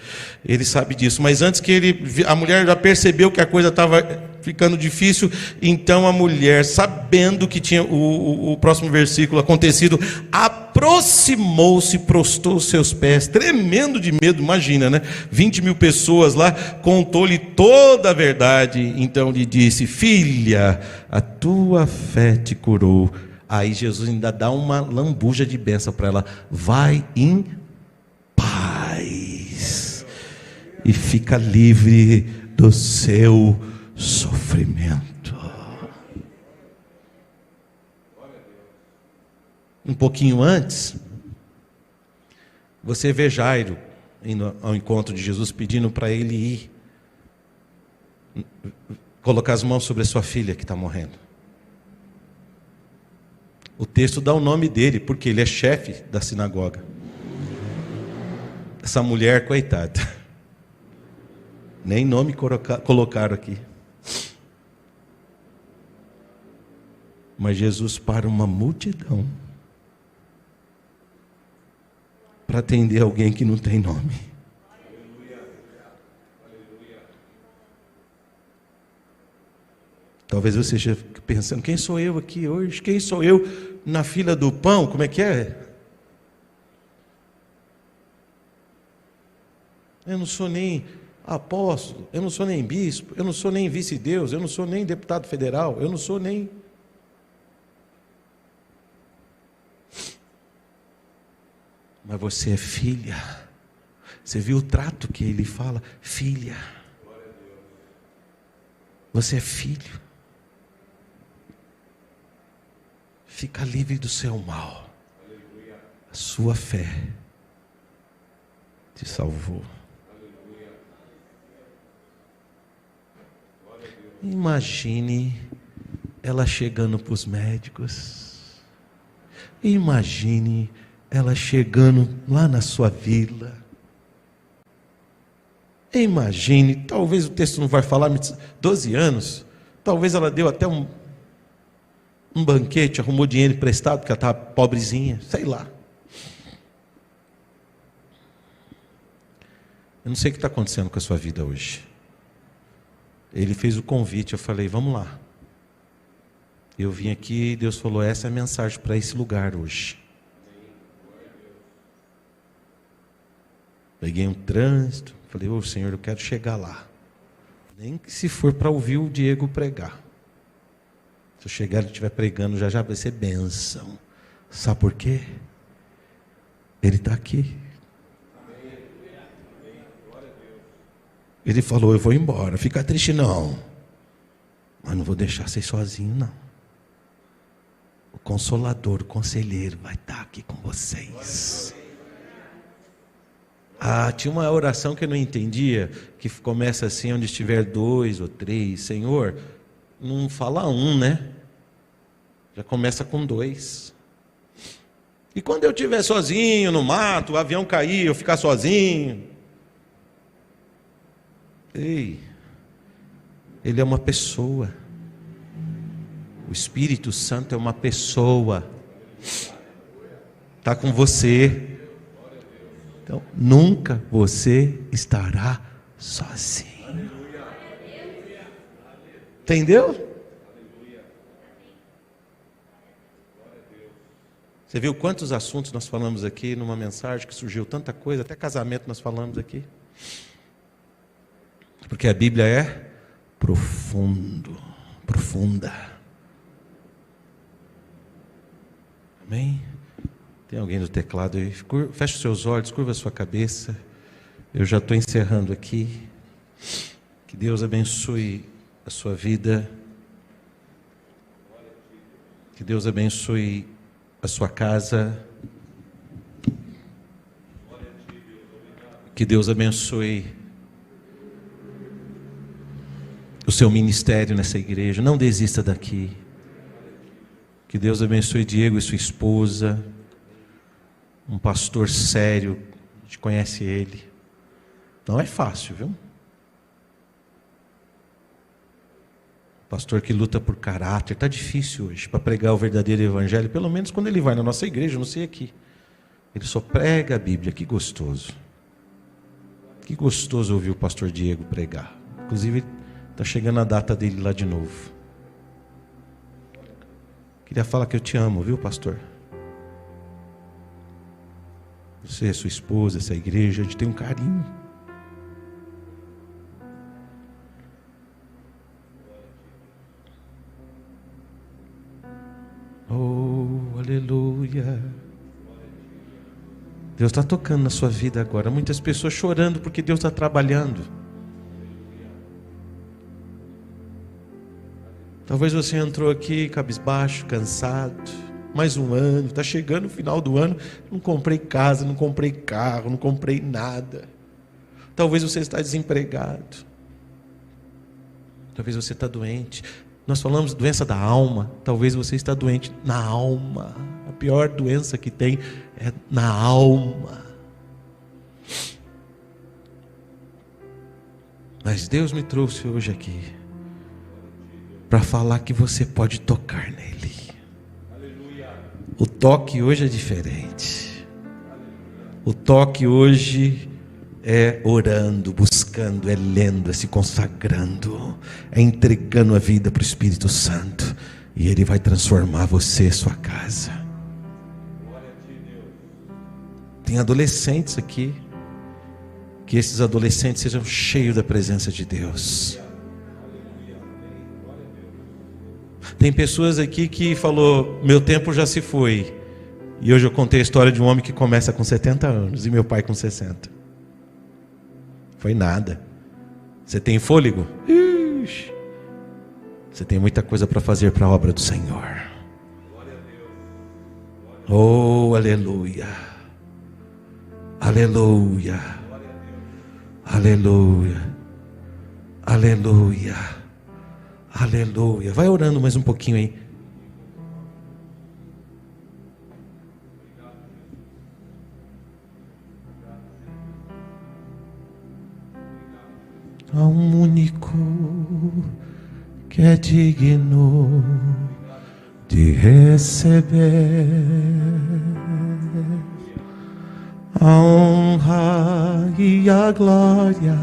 Ele sabe disso. Mas antes que a mulher já percebeu que a coisa estava ficando difícil, então a mulher, sabendo que tinha o próximo versículo acontecido, aproximou-se, prostou os seus pés, tremendo de medo. Imagina, né? 20.000 pessoas lá, contou-lhe toda a verdade. Então lhe disse: filha, a tua fé te curou. Aí Jesus ainda dá uma lambuja de bênção para ela: vai em paz e fica livre do seu sofrimento. Um pouquinho antes, você vê Jairo indo ao encontro de Jesus, pedindo para ele ir colocar as mãos sobre a sua filha que está morrendo. O texto dá o nome dele, porque ele é chefe da sinagoga. Essa mulher, coitada, nem nome colocaram aqui. Mas Jesus para uma multidão para atender alguém que não tem nome. Talvez você esteja pensando: quem sou eu aqui hoje? Quem sou eu na fila do pão? Como é que é? Eu não sou nem apóstolo, eu não sou nem bispo, eu não sou nem vice-deus, eu não sou nem deputado federal, eu não sou nem... Mas você é filha. Você viu o trato que ele fala? Filha. Você é filho. Fica livre do seu mal. A sua fé te salvou. Imagine ela chegando para os médicos. Imagine ela chegando lá na sua vila. Imagine, talvez o texto não vai falar, 12 anos, talvez ela deu até um banquete, arrumou dinheiro emprestado, porque ela estava pobrezinha, sei lá. Eu não sei o que está acontecendo com a sua vida hoje. Ele fez o convite, eu falei, vamos lá. Eu vim aqui e Deus falou, essa é a mensagem para esse lugar hoje. Peguei um trânsito, falei, ô Senhor, eu quero chegar lá. Nem que se for para ouvir o Diego pregar. Se eu chegar e estiver pregando, já vai ser bênção. Sabe por quê? Ele está aqui. Ele falou, eu vou embora, fica triste não. Mas não vou deixar vocês sozinhos não. O Consolador, o Conselheiro vai estar aqui com vocês. Tinha uma oração que eu não entendia, que começa assim, onde estiver 2 ou 3, Senhor, não fala 1, né? Já começa com 2. E quando eu estiver sozinho no mato, o avião cair, eu ficar sozinho... Ei, Ele é uma pessoa. O Espírito Santo é uma pessoa. Está com você. Então, nunca você estará sozinho. Entendeu? Você viu quantos assuntos nós falamos aqui numa mensagem que surgiu tanta coisa, até casamento nós falamos aqui. Porque a Bíblia é profunda. Amém? Tem alguém do teclado aí? Feche os seus olhos, curva a sua cabeça. Eu já estou encerrando aqui. Que Deus abençoe a sua vida. Que Deus abençoe a sua casa. Que Deus abençoe o seu ministério nessa igreja. Não desista daqui. Que Deus abençoe Diego e sua esposa. Um pastor sério, a gente conhece ele. Não é fácil, viu? Pastor que luta por caráter. Está difícil hoje para pregar o verdadeiro evangelho. Pelo menos quando ele vai na nossa igreja, eu não sei aqui. Ele só prega a Bíblia. Que gostoso. Que gostoso ouvir o pastor Diego pregar. Inclusive, está chegando a data dele lá de novo. Queria falar que eu te amo, viu, pastor? Você, sua esposa, essa igreja, a gente tem um carinho. Oh, aleluia. Deus está tocando na sua vida agora. Muitas pessoas chorando porque Deus está trabalhando. Talvez você entrou aqui cabisbaixo, cansado. Mais um ano, está chegando o final do ano. Não comprei casa, não comprei carro, não comprei nada. Talvez você está desempregado. Talvez você está doente. Nós falamos doença da alma. Talvez você está doente na alma. A pior doença que tem é na alma. Mas Deus me trouxe hoje aqui para falar que você pode tocar nele. O toque hoje é diferente. O toque hoje é orando, buscando, é lendo, é se consagrando, é entregando a vida para o Espírito Santo. E Ele vai transformar você, sua casa. Tem adolescentes aqui. Que esses adolescentes sejam cheios da presença de Deus. Tem pessoas aqui que falou, meu tempo já se foi. E hoje eu contei a história de um homem que começa com 70 anos e meu pai com 60. Foi nada. Você tem fôlego? Ixi. Você tem muita coisa para fazer para a obra do Senhor. Oh, aleluia. Aleluia. Aleluia. Aleluia. Aleluia. Vai orando mais um pouquinho aí. Há um único que é digno de receber a honra e a glória,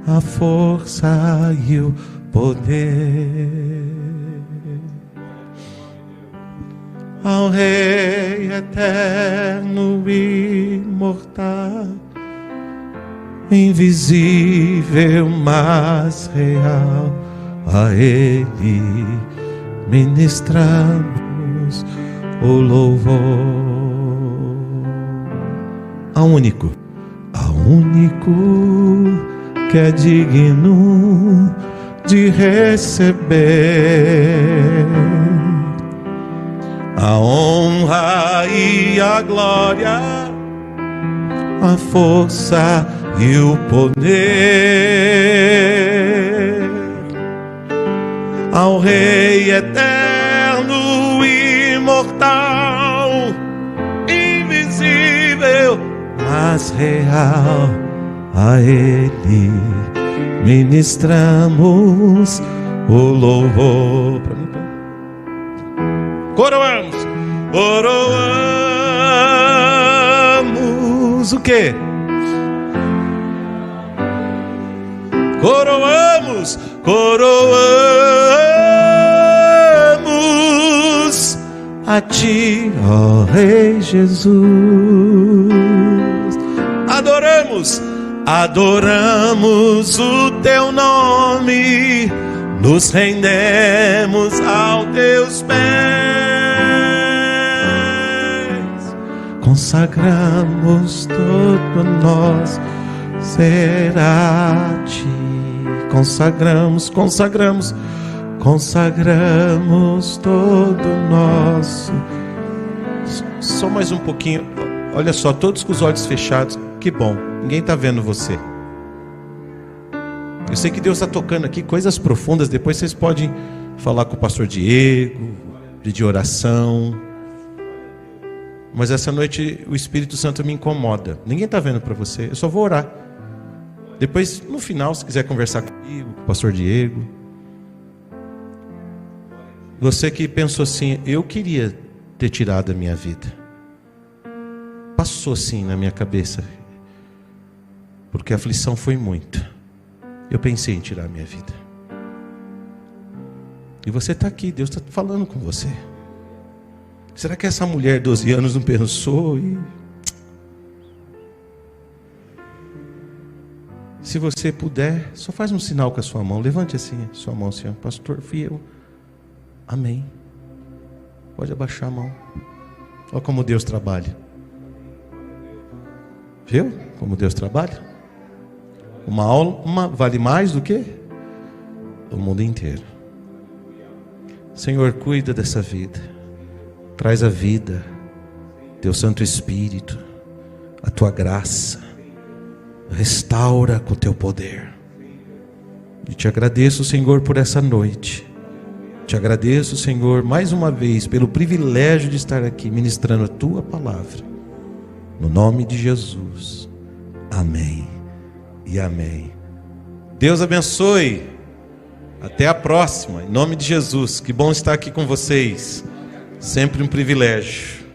a força e o poder. Ao Rei eterno e imortal, invisível, mas real, a Ele ministramos o louvor. Ao único que é digno de receber a honra e a glória, a força e o poder. Ao Rei eterno e imortal, invisível, mas real, a Ele ministramos o louvor. Coroamos o quê? Coroamos a Ti, ó Rei Jesus. Adoramos o Teu nome, nos rendemos aos Teus pés, consagramos todo nosso ser a Ti. Consagramos todo nosso. Só mais um pouquinho. Olha só, todos com os olhos fechados. Que bom, ninguém está vendo você. Eu sei que Deus está tocando aqui coisas profundas. Depois vocês podem falar com o pastor Diego, pedir oração. Mas essa noite o Espírito Santo me incomoda. Ninguém está vendo para você, eu só vou orar. Depois, no final, se quiser conversar comigo, com o pastor Diego. Você que pensou assim, eu queria ter tirado a minha vida. Passou assim na minha cabeça, porque a aflição foi muita. Eu pensei em tirar a minha vida. E você está aqui, Deus está falando com você. Será que essa mulher, 12 anos, não pensou? Se você puder, só faz um sinal com a sua mão. Levante assim a sua mão, Senhor. Pastor, fui eu. Amém. Pode abaixar a mão. Olha como Deus trabalha. Viu como Deus trabalha? Uma alma vale mais do que o mundo inteiro. Senhor, cuida dessa vida. Traz a vida, Teu Santo Espírito, a Tua graça. Restaura com Teu poder. E Te agradeço, Senhor, por essa noite. Te agradeço, Senhor, mais uma vez, pelo privilégio de estar aqui ministrando a Tua palavra. No nome de Jesus. Amém e amém. Deus abençoe. Até a próxima. Em nome de Jesus. Que bom estar aqui com vocês. Sempre um privilégio.